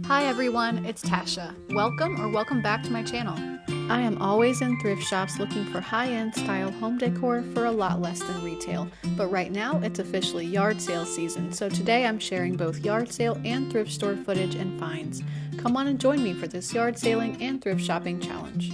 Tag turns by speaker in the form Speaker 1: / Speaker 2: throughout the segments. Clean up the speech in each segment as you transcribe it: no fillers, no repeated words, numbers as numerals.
Speaker 1: Hi everyone, it's Tasha. Welcome back to my channel. I am always in thrift shops looking for high-end style home decor for a lot less than retail, but right now it's officially yard sale season, so today I'm sharing both yard sale and thrift store footage and finds. Come on and join me for this yard sailing and thrift shopping challenge.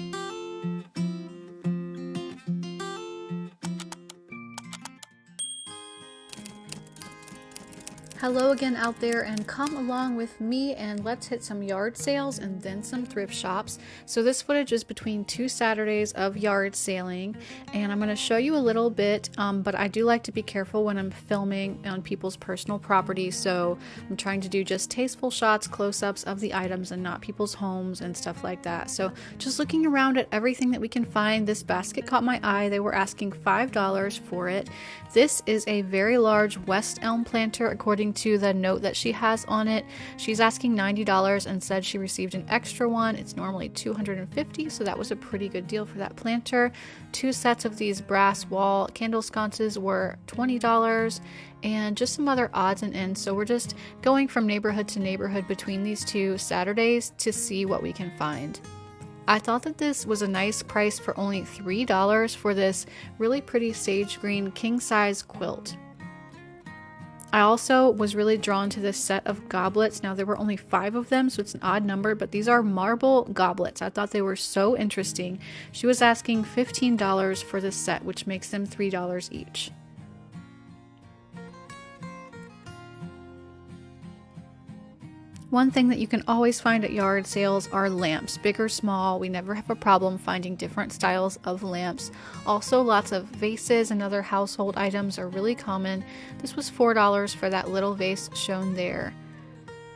Speaker 1: Hello again out there, and come along with me and let's hit some yard sales and then some thrift shops. So this footage is between 2 Saturdays of yard sailing, and I'm going to show you a little bit, but I do like to be careful when I'm filming on people's personal property, so I'm trying to do just tasteful shots, close-ups of the items and not people's homes and stuff like that. So just looking around at everything that we can find, this basket caught my eye. They were asking $5 for it. This is a very large West Elm planter according to the note that she has on it. She's asking $90 and said she received an extra one. It's normally $250, so that was a pretty good deal for that planter. 2 sets of these brass wall candle sconces were $20, and just some other odds and ends. So we're just going from neighborhood to neighborhood between these 2 Saturdays to see what we can find. I thought that this was a nice price for only $3 for this really pretty sage green king size quilt. I also was really drawn to this set of goblets. Now there were only 5 of them, so it's an odd number, but these are marble goblets. I thought they were so interesting. She was asking $15 for this set, which makes them $3 each. One thing that you can always find at yard sales are lamps, big or small. We never have a problem finding different styles of lamps. Also, lots of vases and other household items are really common. This was $4 for that little vase shown there.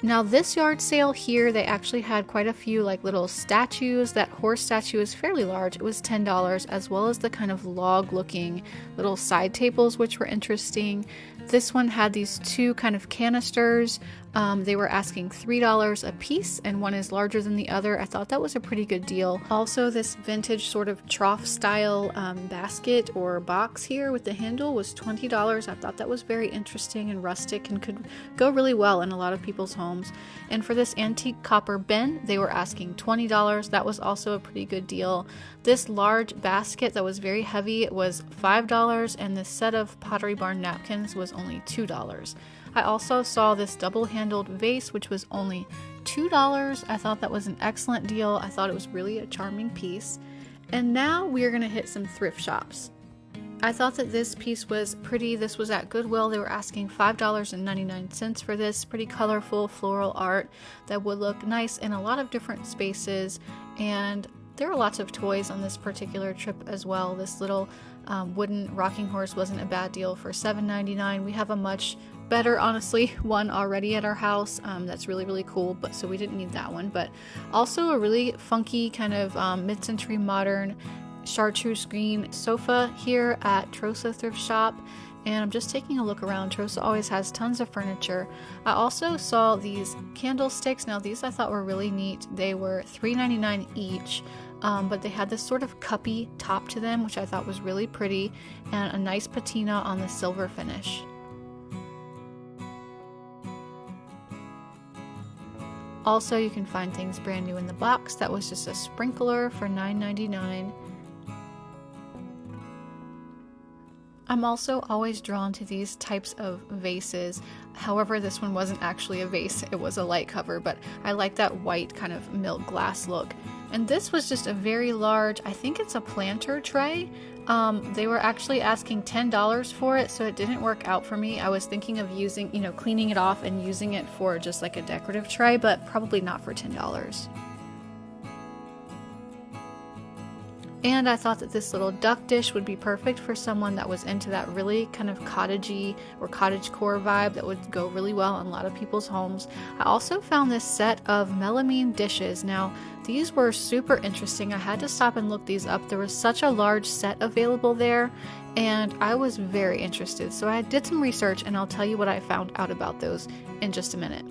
Speaker 1: Now this yard sale here, they actually had quite a few like little statues. That horse statue is fairly large. It was $10, as well as the kind of log looking little side tables, which were interesting. This one had these 2 kind of canisters. They were asking $3 a piece, and one is larger than the other. I thought that was a pretty good deal. Also, this vintage sort of trough style basket or box here with the handle was $20. I thought that was very interesting and rustic and could go really well in a lot of people's homes. And for this antique copper bin, they were asking $20. That was also a pretty good deal. This large basket that was very heavy was $5, and this set of Pottery Barn napkins was only $2. I also saw this double-handled vase, which was only $2. I thought that was an excellent deal. I thought it was really a charming piece. And now we are going to hit some thrift shops. I thought that this piece was pretty. This was at Goodwill. They were asking $5.99 for this. Pretty colorful floral art that would look nice in a lot of different spaces. And there are lots of toys on this particular trip as well. This little wooden rocking horse wasn't a bad deal for $7.99. We have a much better, honestly, one already at our house that's really cool, but so we didn't need that one. But also a really funky kind of mid-century modern chartreuse green sofa here at Trosa Thrift Shop. And I'm just taking a look around. Trosa always has tons of furniture. I also saw these candlesticks. Now these I thought were really neat. They were $3.99 each. But they had this sort of cuppy top to them, which I thought was really pretty, and a nice patina on the silver finish. Also, you can find things brand new in the box. That was just a sprinkler for $9.99. I'm also always drawn to these types of vases. However, this one wasn't actually a vase, it was a light cover, but I like that white kind of milk glass look. And this was just a very large, I think it's a planter tray. They were actually asking $10 for it, so it didn't work out for me. I was thinking of using, cleaning it off and using it for just like a decorative tray, but probably not for $10. And I thought that this little duck dish would be perfect for someone that was into that really kind of cottagey or cottagecore vibe that would go really well in a lot of people's homes. I also found this set of melamine dishes. Now, these were super interesting. I had to stop and look these up. There was such a large set available there, and I was very interested. So I did some research, and I'll tell you what I found out about those in just a minute.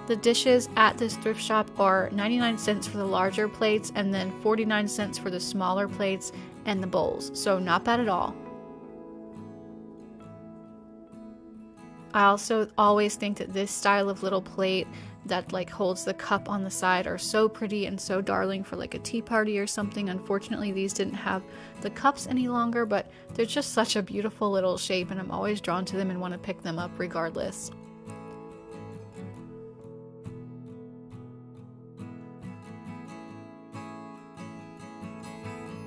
Speaker 1: The dishes at this thrift shop are 99 cents for the larger plates and then 49 cents for the smaller plates and the bowls. So not bad at all. I also always think that this style of little plate that like holds the cup on the side are so pretty and so darling for like a tea party or something. Unfortunately, these didn't have the cups any longer, but they're just such a beautiful little shape and I'm always drawn to them and want to pick them up regardless.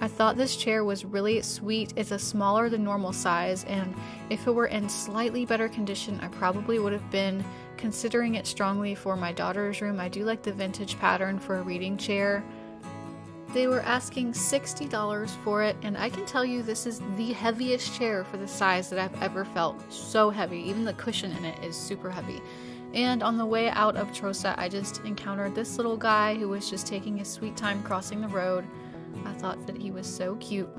Speaker 1: I thought this chair was really sweet. It's a smaller than normal size, and if it were in slightly better condition, I probably would have been considering it strongly for my daughter's room. I do like the vintage pattern for a reading chair. They were asking $60 for it, and I can tell you this is the heaviest chair for the size that I've ever felt. So heavy. Even the cushion in it is super heavy. And on the way out of Trosa, I just encountered this little guy who was just taking his sweet time crossing the road. I thought that he was so cute.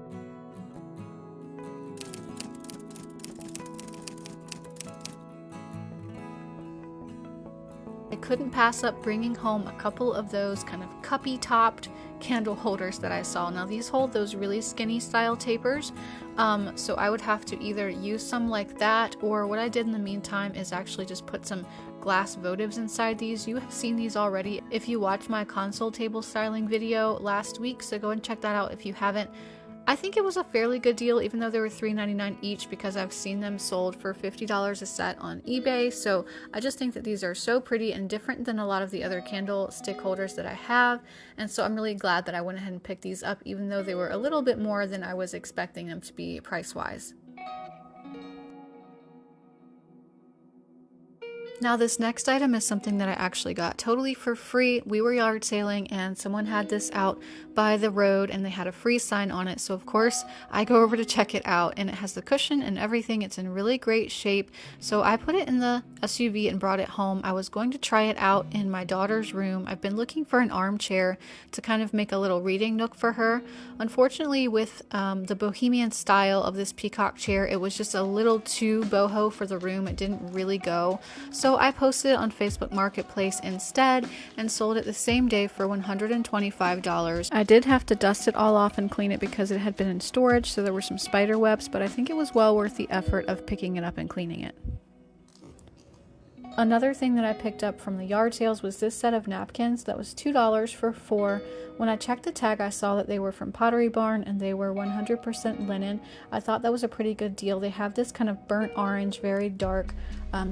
Speaker 1: I couldn't pass up bringing home a couple of those kind of cuppy topped candle holders that I saw. Now these hold those really skinny style tapers, so I would have to either use some like that, or what I did in the meantime is actually just put some glass votives inside these. You have seen these already if you watched my console table styling video last week, so go and check that out if you haven't. I think it was a fairly good deal, even though they were $3.99 each, because I've seen them sold for $50 a set on eBay. So I just think that these are so pretty and different than a lot of the other candle stick holders that I have. And so I'm really glad that I went ahead and picked these up, even though they were a little bit more than I was expecting them to be price-wise. Now this next item is something that I actually got totally for free. We were yard sailing and someone had this out by the road and they had a free sign on it. So of course I go over to check it out, and it has the cushion and everything. It's in really great shape. So I put it in the SUV and brought it home. I was going to try it out in my daughter's room. I've been looking for an armchair to kind of make a little reading nook for her. Unfortunately, with the bohemian style of this peacock chair, it was just a little too boho for the room. It didn't really go. So I posted it on Facebook Marketplace instead and sold it the same day for $125. I did have to dust it all off and clean it because it had been in storage, so there were some spider webs, but I think it was well worth the effort of picking it up and cleaning it. Another thing that I picked up from the yard sales was this set of napkins that was $2 for 4. When I checked the tag, I saw that they were from Pottery Barn and they were 100% linen. I thought that was a pretty good deal. They have this kind of burnt orange, very dark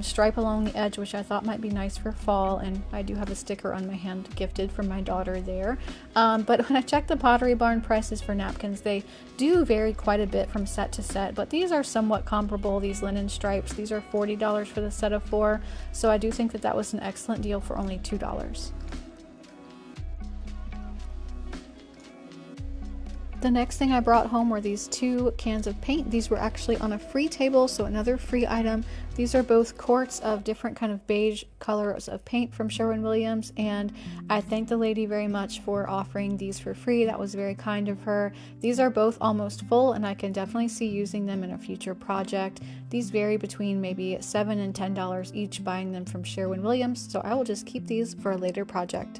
Speaker 1: stripe along the edge, which I thought might be nice for fall, and I do have a sticker on my hand gifted from my daughter there. But when I checked the Pottery Barn prices for napkins, they do vary quite a bit from set to set, but these are somewhat comparable. These linen stripes, these are $40 for the set of 4, so I do think that that was an excellent deal for only $2. The next thing I brought home were these 2 cans of paint. These were actually on a free table, so another free item. These are both quarts of different kind of beige colors of paint from Sherwin-Williams, and I thank the lady very much for offering these for free. That was very kind of her. These are both almost full, and I can definitely see using them in a future project. These vary between maybe $7 and $10 each buying them from Sherwin-Williams, so I will just keep these for a later project.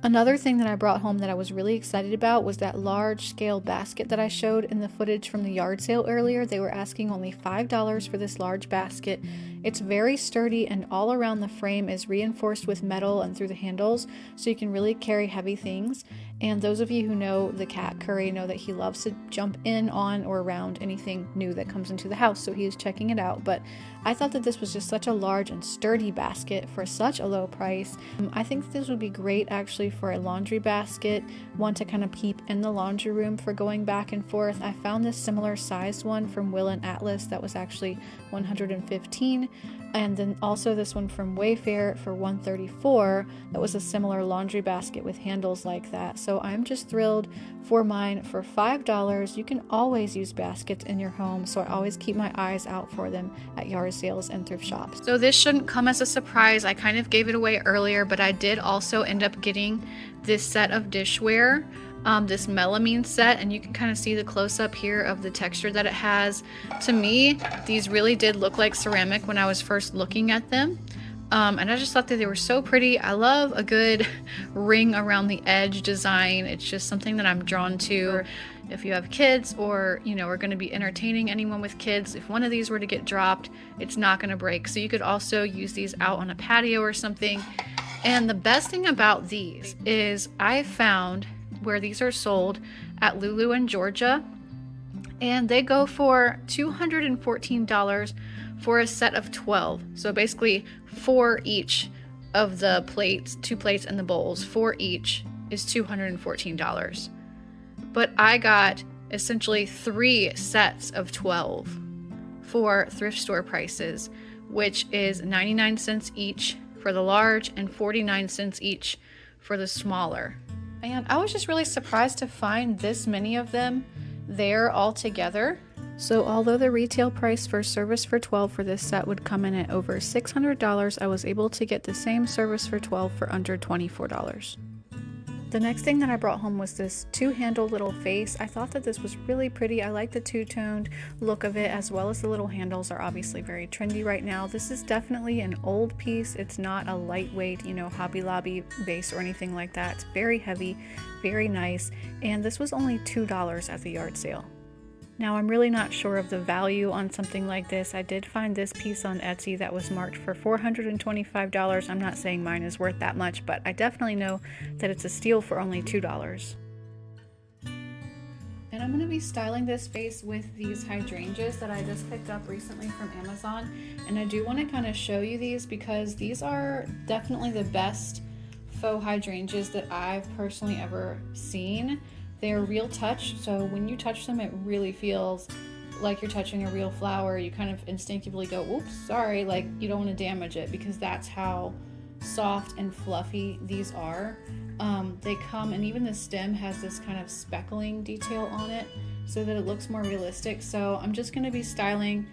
Speaker 1: Another thing that I brought home that I was really excited about was that large scale basket that I showed in the footage from the yard sale earlier. They were asking only $5 for this large basket. It's very sturdy, and all around the frame is reinforced with metal and through the handles, so you can really carry heavy things. And those of you who know the cat Curry know that he loves to jump in, on, or around anything new that comes into the house, so he is checking it out. But I thought that this was just such a large and sturdy basket for such a low price. I think this would be great actually for a laundry basket, one to kind of keep in the laundry room for going back and forth. I found this similar sized one from Will and Atlas that was actually $115, and then also this one from Wayfair for $134 that was a similar laundry basket with handles like that. So I'm just thrilled for mine for $5. You can always use baskets in your home, so I always keep my eyes out for them at yard sales and thrift shops. So this shouldn't come as a surprise. I kind of gave it away earlier, but I did also end up getting this set of dishware, this melamine set, and you can kind of see the close-up here of the texture that it has. To me, these really did look like ceramic when I was first looking at them. And I just thought that they were so pretty. I love a good ring around the edge design. It's just something that I'm drawn to. if you have kids or, you know, are going to be entertaining anyone with kids, if one of these were to get dropped, it's not going to break. So you could also use these out on a patio or something. And the best thing about these is I found where these are sold at Lulu in Georgia, and they go for $214 for a set of 12. So basically 4 each of the plates, 2 plates and the bowls, 4 each is $214. But I got essentially 3 sets of 12 for thrift store prices, which is 99 cents each for the large and 49 cents each for the smaller. And I was just really surprised to find this many of them there all together. So although the retail price for service for 12 for this set would come in at over $600, I was able to get the same service for 12 for under $24. The next thing that I brought home was this 2-handle little vase. I thought that this was really pretty. I like the two-toned look of it, as well as the little handles are obviously very trendy right now. This is definitely an old piece. It's not a lightweight, you know, Hobby Lobby vase or anything like that. It's very heavy, very nice, and this was only $2 at the yard sale. Now, I'm really not sure of the value on something like this. I did find this piece on Etsy that was marked for $425. I'm not saying mine is worth that much, but I definitely know that it's a steal for only $2. And I'm going to be styling this vase with these hydrangeas that I just picked up recently from Amazon. And I do want to kind of show you these because these are definitely the best faux hydrangeas that I've personally ever seen. They're real touch, so when you touch them, it really feels like you're touching a real flower. You kind of instinctively go, oops, sorry, like you don't want to damage it, because that's how soft and fluffy these are. They come, and even the stem has this kind of speckling detail on it so that it looks more realistic. So I'm just going to be styling,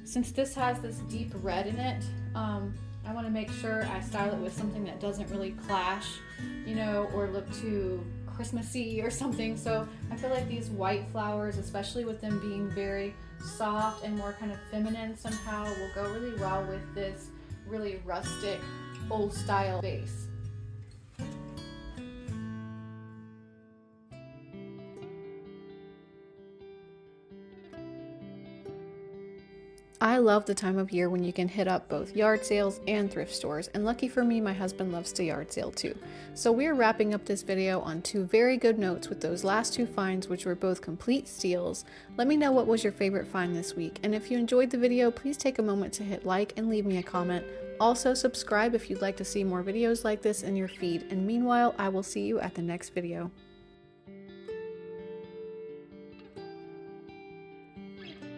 Speaker 1: since this has this deep red in it, I want to make sure I style it with something that doesn't really clash, you know, or look too Christmassy or something. So I feel like these white flowers, especially with them being very soft and more kind of feminine somehow, will go really well with this really rustic old style vase. I love the time of year when you can hit up both yard sales and thrift stores, and lucky for me, my husband loves to yard sale too. So we're wrapping up this video on 2 very good notes with those last 2 finds, which were both complete steals. Let me know what was your favorite find this week, and if you enjoyed the video, please take a moment to hit like and leave me a comment. Also subscribe if you'd like to see more videos like this in your feed, and meanwhile, I will see you at the next video.